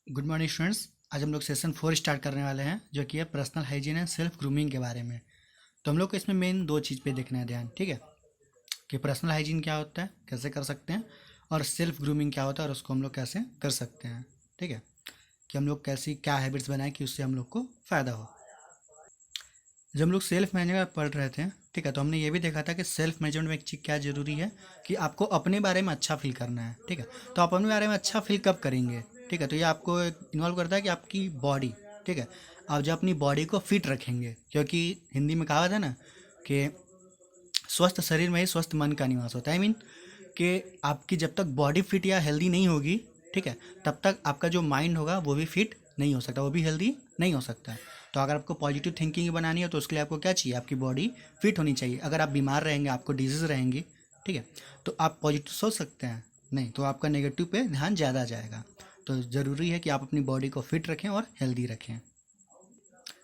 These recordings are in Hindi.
Good morning students. आज हम लोग सेशन 4 स्टार्ट करने वाले हैं जो कि है personal hygiene and self grooming के बारे में। तो हम लोग को इसमें मेन दो चीज़ पे देखना है ध्यान, ठीक है, कि पर्सनल हाइजीन क्या होता है, कैसे कर सकते हैं, और सेल्फ ग्रूमिंग क्या होता है और उसको हम लोग कैसे कर सकते हैं। ठीक है, कि हम लोग कैसी क्या हैबिट्स बनाएं कि उससे हम लोग को फ़ायदा हो। जब हम लोग सेल्फ मैनेजमेंट पढ़ रहे थे, ठीक है, तो हमने ये भी देखा था कि सेल्फ मैनेजमेंट में एक चीज़ क्या ज़रूरी है कि आपको अपने बारे में अच्छा फील करना है। ठीक है, तो आप अपने बारे में अच्छा फील कब करेंगे? ठीक है, तो ये आपको इन्वॉल्व करता है कि आपकी बॉडी, ठीक है, आप जब अपनी बॉडी को फिट रखेंगे, क्योंकि हिंदी में कहावत है ना कि स्वस्थ शरीर में ही स्वस्थ मन का निवास होता है। कि आपकी जब तक बॉडी फिट या हेल्दी नहीं होगी, ठीक है, तब तक आपका जो माइंड होगा वो भी फिट नहीं हो सकता, वो भी हेल्दी नहीं हो सकता है। तो अगर आपको पॉजिटिव थिंकिंग बनानी है तो उसके लिए आपको क्या चाहिए? आपकी बॉडी फिट होनी चाहिए। अगर आप बीमार रहेंगे, आपको डिजीज़ रहेंगी, ठीक है, तो आप पॉजिटिव सोच सकते हैं नहीं, तो आपका नेगेटिव पे ध्यान ज़्यादा जाएगा। तो ज़रूरी है कि आप अपनी बॉडी को फिट रखें और हेल्दी रखें।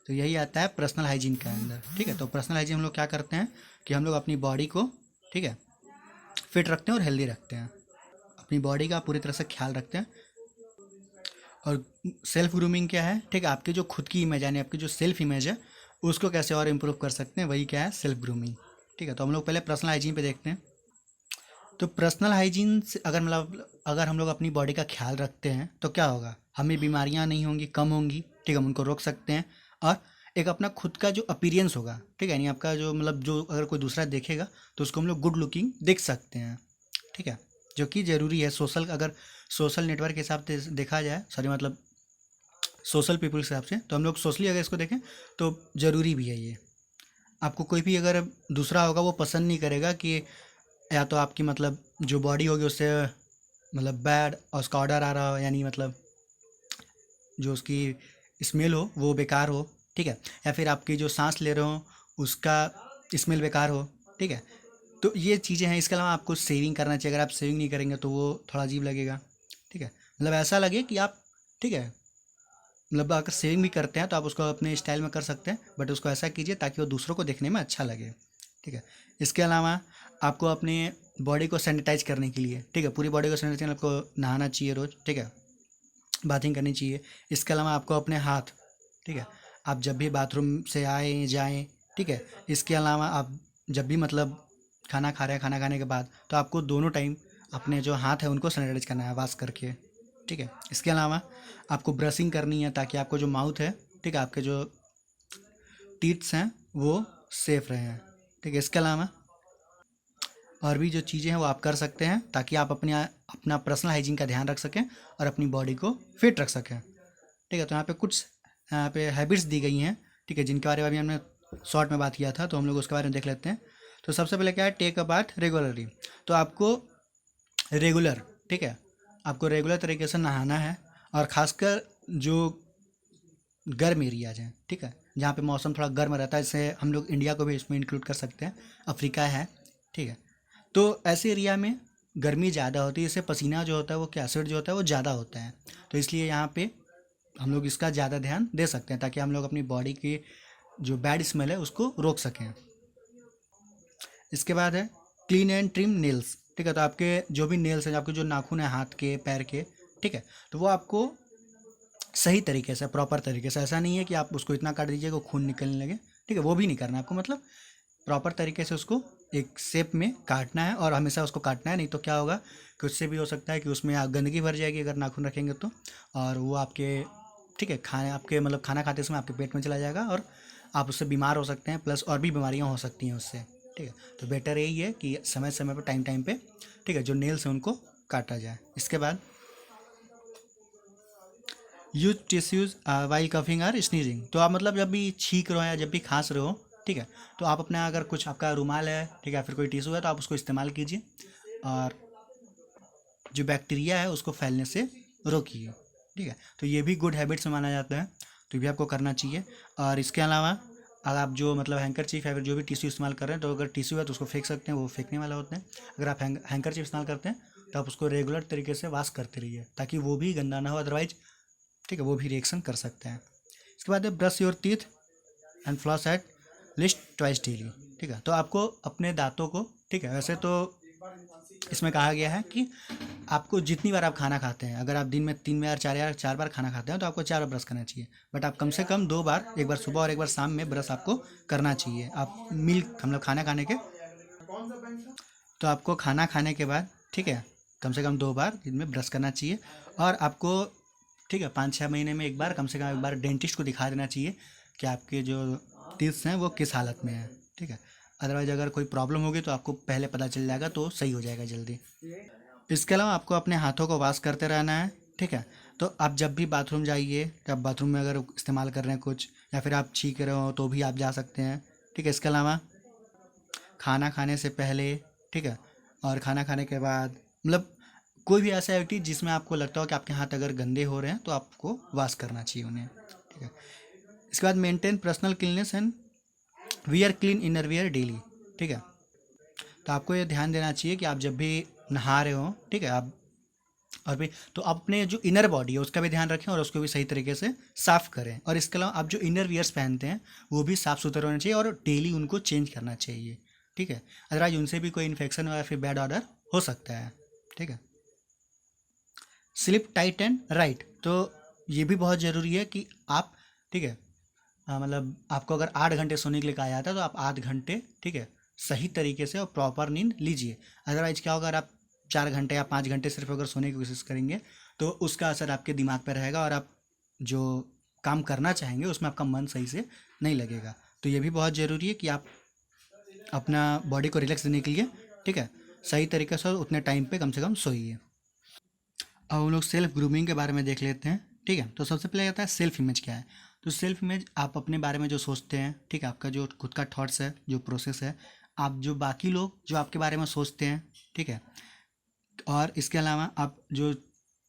तो यही आता है पर्सनल हाइजीन के अंदर। ठीक है, तो पर्सनल हाइजीन हम लोग क्या करते हैं कि हम लोग अपनी बॉडी को, ठीक है, फिट रखते हैं और हेल्दी रखते हैं, अपनी बॉडी का पूरी तरह से ख्याल रखते हैं। और सेल्फ ग्रूमिंग क्या है? ठीक है, आपकी जो खुद की इमेज यानी आपकी जो सेल्फ इमेज है उसको कैसे और इम्प्रूव कर सकते हैं, वही क्या है? Self grooming. ठीक है, तो हम लोग पहले पर्सनल हाइजीन पे देखते हैं। तो पर्सनल हाइजीन से अगर मतलब अगर हम लोग अपनी बॉडी का ख्याल रखते हैं तो क्या होगा? हमें बीमारियां नहीं होंगी, कम होंगी। ठीक है, हम उनको रोक सकते हैं। और एक अपना खुद का जो अपीयरेंस होगा, ठीक है, यानी आपका जो मतलब जो अगर कोई दूसरा देखेगा तो उसको हम लोग गुड लुकिंग देख सकते हैं। ठीक है, जो कि ज़रूरी है सोशल, अगर सोशल नेटवर्क के हिसाब से देखा जाए, सॉरी मतलब सोशल पीपल के हिसाब से, तो हम लोग सोशली अगर इसको देखें तो ज़रूरी भी है ये। आपको कोई भी अगर दूसरा होगा वो पसंद नहीं करेगा कि या तो आपकी मतलब जो बॉडी होगी उससे मतलब बैड और उसका ऑर्डर आ रहा हो, यानी मतलब जो उसकी स्मेल हो वो बेकार हो, ठीक है, या फिर आपकी जो सांस ले रहे हो उसका स्मेल बेकार हो। ठीक है, तो ये चीज़ें हैं। इसके अलावा आपको सेविंग करना चाहिए। अगर आप सेविंग नहीं करेंगे तो वो थोड़ा अजीब लगेगा। ठीक है, मतलब ऐसा लगे कि आप, ठीक है, मतलब अगर सेविंग भी करते हैं तो आप उसको अपने स्टाइल में कर सकते हैं, बट उसको ऐसा कीजिए ताकि वो दूसरों को देखने में अच्छा लगे। ठीक है, इसके अलावा आपको अपने बॉडी को सैनिटाइज करने के लिए, ठीक है, पूरी बॉडी को सैनिटाइज करने आपको नहाना चाहिए रोज़, ठीक है, बाथिंग करनी चाहिए। इसके अलावा आपको अपने हाथ, ठीक है, आप जब भी बाथरूम से आए जाएं, ठीक है, इसके अलावा आप जब भी मतलब खाना खा रहे हैं, खाना खाने के बाद तो आपको दोनों टाइम अपने जो हाथ है उनको सैनिटाइज करना है वाश करके। ठीक है, इसके अलावा आपको ब्रशिंग करनी है ताकि आपको जो माउथ है, ठीक है, आपके जो टीथ्स हैं वो सेफ रहें। ठीक है, इसके अलावा और भी जो चीज़ें हैं वो आप कर सकते हैं ताकि आप अपने अपना पर्सनल हाइजीन का ध्यान रख सकें और अपनी बॉडी को फिट रख सकें। ठीक है, तो यहाँ पे कुछ यहाँ पे हैबिट्स दी गई हैं, ठीक है, जिनके बारे में अभी हमने शॉर्ट में बात किया था, तो हम लोग उसके बारे में देख लेते हैं। तो सबसे पहले क्या है? Take a bath regularly. तो आपको रेगुलर, ठीक है, आपको रेगुलर तरीके से नहाना है। और ख़ासकर जो गर्म एरियाज हैं, ठीक है, जहाँ पे मौसम थोड़ा गर्म रहता है, जैसे हम लोग इंडिया को भी इसमें इंक्लूड कर सकते हैं, अफ्रीका है, ठीक है, तो ऐसे एरिया में गर्मी ज़्यादा होती है, इससे पसीना जो होता है वो क्या एसिड जो होता है वो ज़्यादा होता है। तो इसलिए यहाँ पे हम लोग इसका ज़्यादा ध्यान दे सकते हैं ताकि हम लोग अपनी बॉडी की जो बैड स्मेल है उसको रोक सकें। इसके बाद है क्लीन एंड ट्रिम नेल्स। ठीक है, तो आपके जो भी नेल्स हैं, आपके जो नाखून है हाथ के पैर के, ठीक है, तो वो आपको सही तरीके से, प्रॉपर तरीके से, ऐसा नहीं है कि आप उसको इतना काट दीजिए कि खून निकलने लगे। ठीक है, वो भी नहीं करना आपको, मतलब प्रॉपर तरीके से उसको एक शेप में काटना है और हमेशा उसको काटना है। नहीं तो क्या होगा कि उससे भी हो सकता है कि उसमें गंदगी भर जाएगी अगर नाखून रखेंगे तो, और वो आपके, ठीक है, खाने आपके मतलब खाना खाते समय आपके पेट में चला जाएगा और आप उससे बीमार हो सकते हैं, प्लस और भी बीमारियां हो सकती हैं उससे। ठीक है, तो बेटर यही है कि समय समय पर, टाइम टाइम पे, ठीक है, जो नेल्स हैं उनको काटा जाए। इसके बाद यूज टिश्यूज वाइल कफिंग और स्नीजिंग। तो आप मतलब जब भी छींक रहे हो या जब भी खांस रहे हो, ठीक है, तो आप अपना अगर कुछ आपका रुमाल है, ठीक है, फिर कोई टिश्यू है तो आप उसको इस्तेमाल कीजिए और जो बैक्टीरिया है उसको फैलने से रोकिए। ठीक है, तो ये भी गुड हैबिट्स में माना जाता है, तो ये भी आपको करना चाहिए। और इसके अलावा अगर आप जो मतलब हैंकर चीफ है, फिर जो भी टिश्यू इस्तेमाल कर रहे हैं, तो अगर टिश्यू है तो उसको फेंक सकते हैं, वो फेंकने वाला होता है। अगर आप हैंकर चीफ इस्तेमाल करते हैं तो आप उसको रेगुलर तरीके से वॉश करते रहिए ताकि वो भी गंदा ना हो, अदरवाइज, ठीक है, वो भी रिएक्शन कर सकते हैं। इसके बाद है brush your teeth and floss at least twice daily. ठीक है, तो आपको अपने दांतों को, ठीक है, वैसे तो इसमें कहा गया है कि आपको जितनी बार आप खाना खाते हैं, अगर आप दिन में 3 बार 4 बार खाना खाते हैं तो आपको 4 बार ब्रश करना चाहिए, बट आप कम से कम 2 बार, एक बार सुबह और एक बार शाम में ब्रश आपको करना चाहिए। आप मील मतलब खाना खाने के, तो आपको खाना खाने के बाद, ठीक है, कम से कम 2 बार दिन में ब्रश करना चाहिए। और आपको, ठीक है, 5-6 महीने में एक बार, कम से कम एक बार डेंटिस्ट को दिखा देना चाहिए कि आपके जो टीथ हैं वो किस हालत में है, ठीक है। अदरवाइज अगर कोई प्रॉब्लम होगी तो आपको पहले पता चल जाएगा, तो सही हो जाएगा जल्दी। इसके अलावा आपको अपने हाथों को वॉश करते रहना है, ठीक है। तो आप जब भी बाथरूम जाइए, तो आप बाथरूम में अगर इस्तेमाल कर रहे हैं कुछ, या फिर आप छींक रहे हो तो भी आप जा सकते हैं, ठीक है। इसके अलावा खाना खाने से पहले, ठीक है, और खाना खाने के बाद, मतलब कोई भी ऐसा एक्टिविटी जिसमें आपको लगता हो कि आपके हाथ अगर गंदे हो रहे हैं तो आपको वॉश करना चाहिए उन्हें, ठीक है। इसके बाद maintain personal cleanness and wear clean inner wear daily, ठीक है। तो आपको ये ध्यान देना चाहिए कि आप जब भी नहा रहे हो, ठीक है, आप और भी तो अपने जो इनर बॉडी है उसका भी ध्यान रखें और उसको भी सही तरीके से साफ़ करें। और इसके अलावा आप जो इनर वियर्स पहनते हैं वो भी साफ़ सुथरे होने चाहिए और डेली उनको चेंज करना चाहिए, ठीक है। अदरवाइज उनसे भी कोई इन्फेक्शन या फिर बैड ऑर्डर हो सकता है, ठीक है। स्लिप टाइट एंड राइट, तो ये भी बहुत ज़रूरी है कि आप, ठीक है, मतलब आपको अगर 8 घंटे सोने के लिए कहा जाता है तो आप 8 घंटे, ठीक है, सही तरीके से और प्रॉपर नींद लीजिए। अदरवाइज क्या होगा, अगर आप 4 घंटे या 5 घंटे सिर्फ अगर सोने की कोशिश करेंगे तो उसका असर आपके दिमाग पर रहेगा और आप जो काम करना चाहेंगे उसमें आपका मन सही से नहीं लगेगा। तो ये भी बहुत ज़रूरी है कि आप अपना बॉडी को रिलैक्स देने के लिए, ठीक है, सही तरीके से और उतने टाइम पे कम से कम सोइए। अब हम लोग सेल्फ ग्रूमिंग के बारे में देख लेते हैं, ठीक है। तो सबसे पहले आता है सेल्फ इमेज क्या है। तो सेल्फ इमेज आप अपने बारे में जो सोचते हैं, ठीक है, आपका जो खुद का थॉट्स है, जो प्रोसेस है, आप जो बाकी लोग जो आपके बारे में सोचते हैं, ठीक है। और इसके अलावा आप जो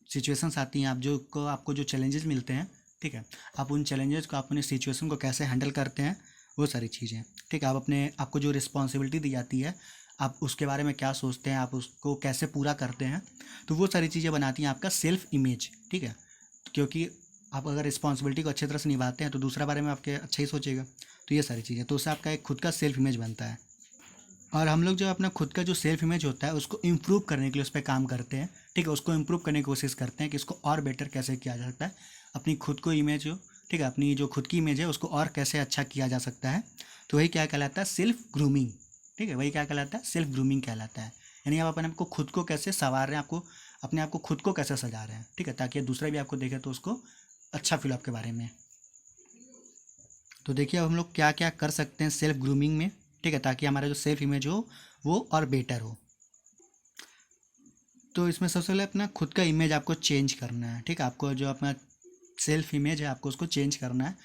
सिचुएशंस आती हैं, आप जो को आपको जो चैलेंजेस मिलते हैं, ठीक है, आप उन चैलेंजेस को, आप अपनी सिचुएशन को कैसे हैंडल करते हैं, वो सारी चीज़ें, ठीक है। आप अपने आपको जो रिस्पॉन्सिबिलिटी दी जाती है, आप उसके बारे में क्या सोचते हैं, आप उसको कैसे पूरा करते हैं, तो वो सारी चीज़ें बनाती हैं आपका सेल्फ इमेज, ठीक है। क्योंकि आप अगर रिस्पॉन्सिबिलिटी को अच्छी तरह से निभाते हैं तो दूसरा बारे में आपके अच्छा ही सोचेगा, तो ये सारी चीज़ें, तो उससे आपका एक खुद का सेल्फ इमेज बनता है। और हम लोग जो अपना खुद का जो सेल्फ इमेज होता है उसको इम्प्रूव करने के लिए उस पर काम करते हैं, ठीक है, उसको इम्प्रूव करने की कोशिश करते हैं कि इसको और बेटर कैसे किया जा सकता है, अपनी खुद को इमेज हो, ठीक है, अपनी जो खुद की इमेज है उसको और कैसे अच्छा किया जा सकता है। तो वही क्या कहलाता है, सेल्फ ग्रूमिंग, ठीक है, वही क्या कहलाता है, सेल्फ ग्रूमिंग कहलाता है। यानी आप अपने आप को खुद को कैसे संवार रहे हैं, आपको अपने आप को खुद को कैसे सजा रहे हैं, ठीक है, ताकि दूसरा भी आपको देखे तो उसको अच्छा फील आपके बारे में। तो देखिए अब हम लोग क्या क्या कर सकते हैं सेल्फ ग्रूमिंग में, ठीक है, ताकि हमारा जो सेल्फ इमेज हो वो और बेटर हो। तो इसमें सबसे पहले अपना खुद का इमेज आपको चेंज करना है, ठीक है, आपको जो अपना सेल्फ इमेज है आपको उसको चेंज करना है।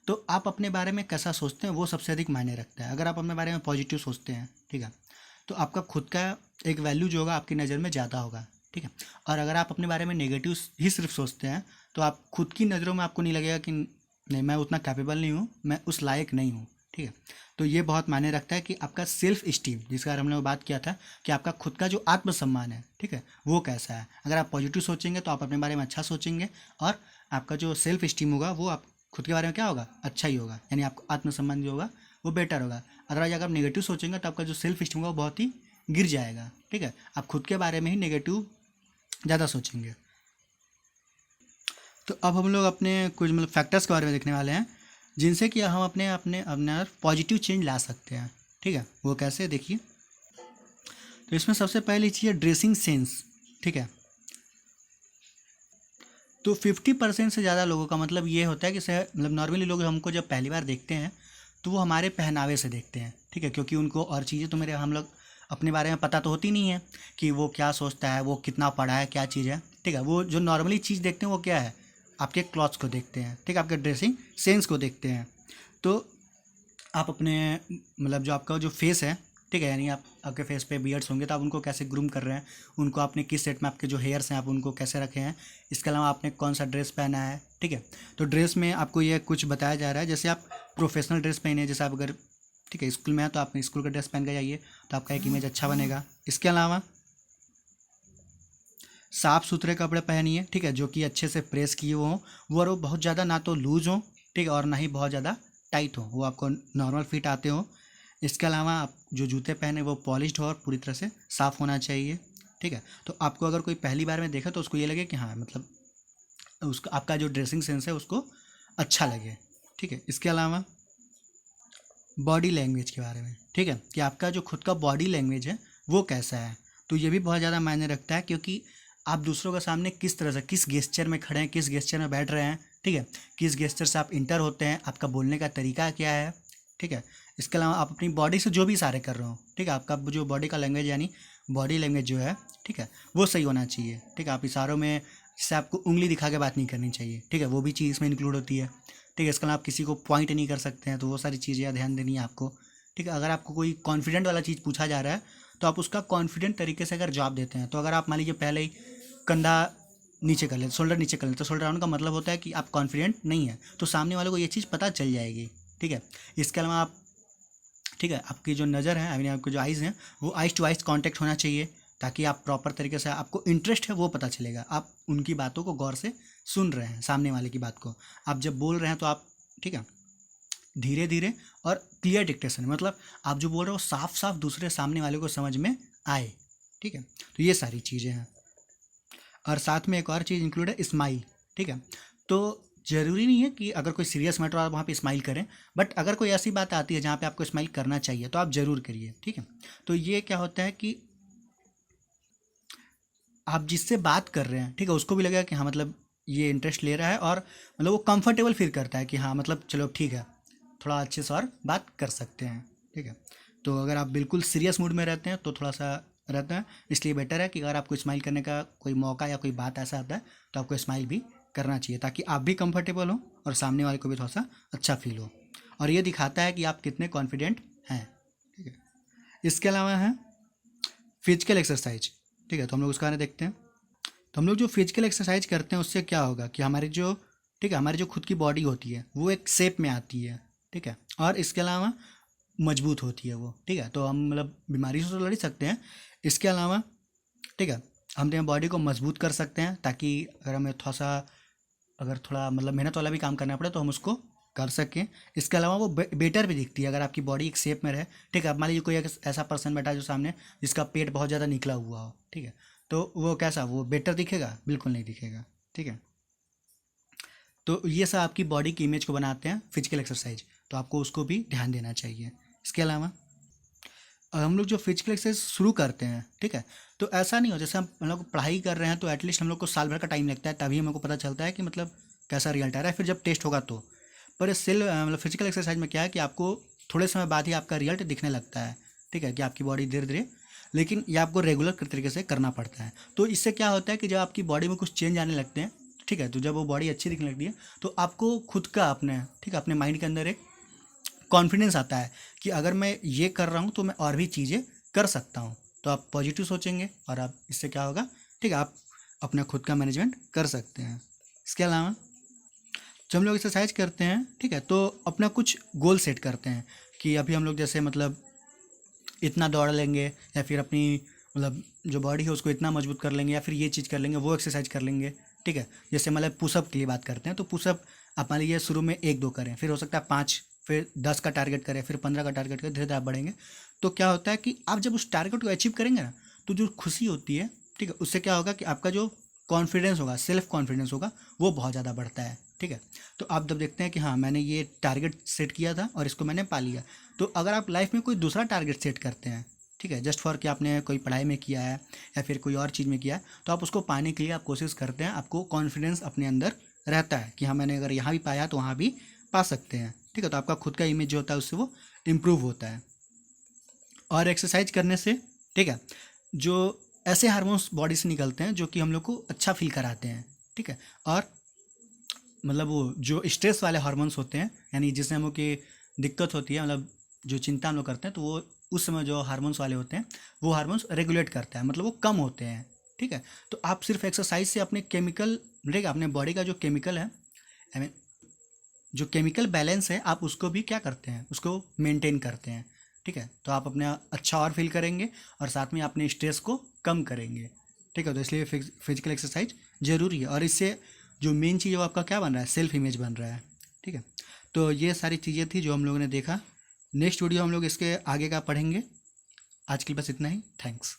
तो आप अपने बारे में कैसा सोचते हैं वो सबसे अधिक मायने रखता है। अगर आप अपने बारे में पॉजिटिव सोचते हैं, ठीक है, तो आपका खुद का एक वैल्यू जो होगा आपकी नज़र में ज़्यादा होगा, ठीक है। और अगर आप अपने बारे में नेगेटिव ही सिर्फ सोचते हैं तो आप खुद की नज़रों में आपको नहीं लगेगा कि नहीं, मैं उतना कैपेबल नहीं हूँ, मैं उस लायक नहीं हूँ, ठीक है। तो ये बहुत मायने रखता है कि आपका सेल्फ इस्टीम, जिसका हमने वो बात किया था कि आपका खुद का जो आत्मसम्मान है, ठीक है, वो कैसा है। अगर आप पॉजिटिव सोचेंगे तो आप अपने बारे में अच्छा सोचेंगे और आपका जो सेल्फ इस्टीम होगा वो आप खुद के बारे में क्या होगा, अच्छा ही होगा, यानी आपको आत्मसम्मान जो होगा वो बेटर होगा। अदरवाइज अगर आप नेगेटिव सोचेंगे तो आपका जो सेल्फ इस्टीम होगा वो बहुत ही गिर जाएगा, ठीक है, आप खुद के बारे में ही नेगेटिव ज़्यादा सोचेंगे। तो अब हम लोग अपने कुछ मतलब फैक्टर्स के बारे में देखने वाले हैं जिनसे कि हम अपने अपने अपने पॉजिटिव चेंज ला सकते हैं, ठीक है। वो कैसे, देखिए। तो इसमें सबसे पहली चीज़ है ड्रेसिंग सेंस, ठीक है। तो 50% से ज़्यादा लोगों का मतलब ये होता है कि मतलब नॉर्मली लोग हमको जब पहली बार देखते हैं तो वो हमारे पहनावे से देखते हैं, ठीक है, क्योंकि उनको और चीज़ें तो मेरे हम लोग अपने बारे में पता तो होती नहीं है कि वो क्या सोचता है, वो कितना पढ़ा है, क्या चीज़ है, ठीक है। वो जो नॉर्मली चीज़ देखते हैं वो क्या है, आपके क्लॉथ्स को देखते हैं, ठीक है, आपके ड्रेसिंग सेंस को देखते हैं। तो आप अपने मतलब जो आपका जो फेस है, ठीक है, यानी आप आपके फेस पे बियर्ड्स होंगे तो आप उनको कैसे ग्रूम कर रहे हैं, उनको आपने किस सेट में आपके जो हेयर्स हैं आप उनको कैसे रखे हैं, इसके अलावा आपने कौन सा ड्रेस पहना है, ठीक है। तो ड्रेस में आपको ये कुछ बताया जा रहा है, जैसे आप प्रोफेशनल ड्रेस पहने, जैसे आप अगर, ठीक है, स्कूल में है तो आप स्कूल का ड्रेस पहन के जाइए तो आपका एक इमेज अच्छा बनेगा। इसके अलावा साफ़ सुथरे कपड़े पहनिए, ठीक है, जो कि अच्छे से प्रेस किए हुए हों, वो और वो बहुत ज़्यादा ना तो लूज़ हों, ठीक है, और ना ही बहुत ज़्यादा टाइट हो, वो आपको नॉर्मल फिट आते हो। इसके अलावा आप जो जूते पहने वो पॉलिश्ड हो और पूरी तरह से साफ़ होना चाहिए। ठीक है। तो आपको अगर कोई पहली बार में देखा तो उसको ये लगे कि हाँ मतलब उसका आपका जो ड्रेसिंग सेंस है उसको अच्छा लगे, ठीक है। इसके अलावा बॉडी लैंग्वेज के बारे में, ठीक है, कि आपका जो खुद का बॉडी लैंग्वेज है वो कैसा है। तो ये भी बहुत ज़्यादा मायने रखता है, क्योंकि आप दूसरों के सामने किस तरह से, किस गेस्चर में खड़े हैं, किस गेस्चर में बैठ रहे हैं, ठीक है, किस गेस्चर से आप इंटर होते हैं, आपका बोलने का तरीका क्या है, ठीक है। इसके अलावा आप अपनी बॉडी से जो भी इशारे कर रहे हो, ठीक है, आपका जो बॉडी का लैंग्वेज यानी बॉडी लैंग्वेज जो है, ठीक है, वो सही होना चाहिए, ठीक है। आप इशारों में जैसे आपको उंगली दिखा के बात नहीं करनी चाहिए, ठीक है, वो भी चीज़ इसमें इंक्लूड होती है, ठीक है। इसके अलावा आप किसी को पॉइंट नहीं कर सकते हैं, तो वो सारी चीज़ें ध्यान देनी है आपको, ठीक है। अगर आपको कोई कॉन्फिडेंट वाला चीज़ पूछा जा रहा है तो आप उसका कॉन्फिडेंट तरीके से अगर जवाब देते हैं, तो अगर आप मान लीजिए पहले ही कंधा नीचे कर लेते, शोल्डर नीचे कर लेते, तो शोल्डर डाउन का मतलब होता है कि आप कॉन्फिडेंट नहीं है, तो सामने वाले को ये चीज़ पता चल जाएगी, ठीक है। इसके अलावा आप, ठीक है, आपकी जो नज़र है, आई मीन आपकी जो आइज़ हैं, वो आइज़ टू आइज़ कॉन्टैक्ट होना चाहिए, ताकि आप प्रॉपर तरीके से, आपको इंटरेस्ट है वो पता चलेगा, आप उनकी बातों को गौर से सुन रहे हैं, सामने वाले की बात को। आप जब बोल रहे हैं तो आप, ठीक है, धीरे धीरे और क्लियर डिक्टेशन, मतलब आप जो बोल रहे हो साफ साफ दूसरे सामने वाले को समझ में आए, ठीक है। तो ये सारी चीज़ें हैं। और साथ में एक और चीज़ इंक्लूड है, स्माइल, ठीक है। तो ज़रूरी नहीं है कि अगर कोई सीरियस मैटर हो आप वहाँ पे स्माइल करें, बट अगर कोई ऐसी बात आती है जहाँ पे आपको स्माइल करना चाहिए तो आप ज़रूर करिए, ठीक है। तो ये क्या होता है कि आप जिससे बात कर रहे हैं, ठीक है, उसको भी लगेगा कि हाँ मतलब ये इंटरेस्ट ले रहा है, और मतलब वो कंफर्टेबल फील करता है कि हाँ मतलब चलो ठीक है, थोड़ा अच्छे से और बात कर सकते हैं, ठीक है। तो अगर आप बिल्कुल सीरियस मूड में रहते हैं तो थोड़ा सा रहता है, इसलिए बेटर है कि अगर आपको स्माइल करने का कोई मौका या कोई बात ऐसा आता है तो आपको स्माइल भी करना चाहिए, ताकि आप भी कंफर्टेबल हो और सामने वाले को भी थोड़ा सा अच्छा फील हो, और ये दिखाता है कि आप कितने कॉन्फिडेंट हैं, ठीक है। इसके अलावा है फिजिकल एक्सरसाइज, ठीक है, तो हम लोग उसके बारे में देखते हैं। तो हम लोग जो फिजिकल एक्सरसाइज करते हैं उससे क्या होगा कि हमारी जो, ठीक है, हमारी जो खुद की बॉडी होती है वो एक शेप में आती है, ठीक है, और इसके अलावा मजबूत होती है वो, ठीक है। तो हम मतलब बीमारी से तो लड़ ही सकते हैं, इसके अलावा, ठीक है, हम अपने बॉडी को मजबूत कर सकते हैं, ताकि अगर हमें थोड़ा सा, अगर थोड़ा मतलब मेहनत वाला भी काम करना पड़े तो हम उसको कर सकें। इसके अलावा वो बेटर भी दिखती है अगर आपकी बॉडी एक शेप में रहे, ठीक है। अब मान लीजिए कोई एक ऐसा पर्सन बैठा है जो सामने, जिसका पेट बहुत ज़्यादा निकला हुआ हो, ठीक है, तो वो कैसा, वो बेटर दिखेगा, बिल्कुल नहीं दिखेगा, ठीक है। तो ये सब आपकी बॉडी की इमेज को बनाते हैं फिजिकल एक्सरसाइज, तो आपको उसको भी ध्यान देना चाहिए। इसके अलावा हम लोग जो फिजिकल एक्सरसाइज शुरू करते हैं, ठीक है, तो ऐसा नहीं हो जैसे हम लोग पढ़ाई कर रहे हैं तो एटलीस्ट हम लोग को साल भर का टाइम लगता है, तभी हमको पता चलता है कि मतलब कैसा रिजल्ट आ रहा है, फिर जब टेस्ट होगा तो। पर मतलब फिजिकल एक्सरसाइज में क्या है कि आपको थोड़े समय बाद ही आपका रिजल्ट दिखने लगता है, ठीक है, कि आपकी बॉडी धीरे धीरे, लेकिन ये आपको रेगुलर तरीके से करना पड़ता है। तो इससे क्या होता है कि जब आपकी बॉडी में कुछ चेंज आने लगते हैं, ठीक है, तो जब वो बॉडी अच्छी दिखने लगती है तो आपको खुद का अपने, ठीक है, अपने माइंड के अंदर एक कॉन्फिडेंस आता है कि अगर मैं ये कर रहा हूँ तो मैं और भी चीज़ें कर सकता हूँ, तो आप पॉजिटिव सोचेंगे और आप, इससे क्या होगा, ठीक है, आप अपना खुद का मैनेजमेंट कर सकते हैं। इसके अलावा जब हम लोग एक्सरसाइज करते हैं, ठीक है, तो अपना कुछ गोल सेट करते हैं कि अभी हम लोग जैसे मतलब इतना दौड़ लेंगे, या फिर अपनी मतलब जो बॉडी है उसको इतना मजबूत कर लेंगे, या फिर ये चीज़ कर लेंगे, वो एक्सरसाइज कर लेंगे, ठीक है। जैसे मतलब पुशअप के लिए बात करते हैं तो पुशअप आप मान लीजिए शुरू में 1-2 करें, फिर हो सकता है 5, फिर 10 का टारगेट करें, फिर 15 का टारगेट करें, धीरे धीरे आप बढ़ेंगे। तो क्या होता है कि आप जब उस टारगेट को अचीव करेंगे ना, तो जो खुशी होती है, ठीक है, उससे क्या होगा कि आपका जो कॉन्फिडेंस होगा, सेल्फ कॉन्फिडेंस होगा, वो बहुत ज़्यादा बढ़ता है, ठीक है। तो आप जब देखते हैं कि हाँ मैंने ये टारगेट सेट किया था और इसको मैंने पा लिया, तो अगर आप लाइफ में कोई दूसरा टारगेट सेट करते हैं, ठीक है, जस्ट फॉर कि आपने कोई पढ़ाई में किया है या फिर कोई और चीज़ में किया है, तो आप उसको पाने के लिए आप कोशिश करते हैं, आपको कॉन्फिडेंस अपने अंदर रहता है कि हाँ मैंने अगर यहाँ भी पाया तो वहाँ भी पा सकते हैं, ठीक है। तो आपका खुद का इमेज जो होता है उससे वो इम्प्रूव होता है। और एक्सरसाइज करने से, ठीक है, जो ऐसे हार्मोन्स बॉडी से निकलते हैं जो कि हम लोग को अच्छा फील कराते हैं, ठीक है। और मतलब वो जो स्ट्रेस वाले हार्मोन्स होते हैं, यानी जिससे हम लोग की दिक्कत होती है, मतलब जो चिंता हम लोग करते हैं, तो वो उस समय जो हार्मोन्स वाले होते हैं वो हार्मोन्स रेगुलेट करता है, मतलब वो कम होते हैं, ठीक है। तो आप सिर्फ एक्सरसाइज से अपने केमिकल, ठीक है, अपने बॉडी का जो केमिकल है, आई मीन जो केमिकल बैलेंस है, आप उसको भी क्या करते हैं, उसको मेंटेन करते हैं, ठीक है। तो आप अपने अच्छा और फील करेंगे और साथ में अपने स्ट्रेस को कम करेंगे, ठीक है। तो इसलिए फिजिकल एक्सरसाइज ज़रूरी है, और इससे जो मेन चीज़ है वो आपका क्या बन रहा है, सेल्फ इमेज बन रहा है, ठीक है। तो ये सारी चीज़ें थी जो हम लोगों ने देखा। नेक्स्ट वीडियो हम लोग इसके आगे का पढ़ेंगे। आज के लिए बस इतना ही। थैंक्स।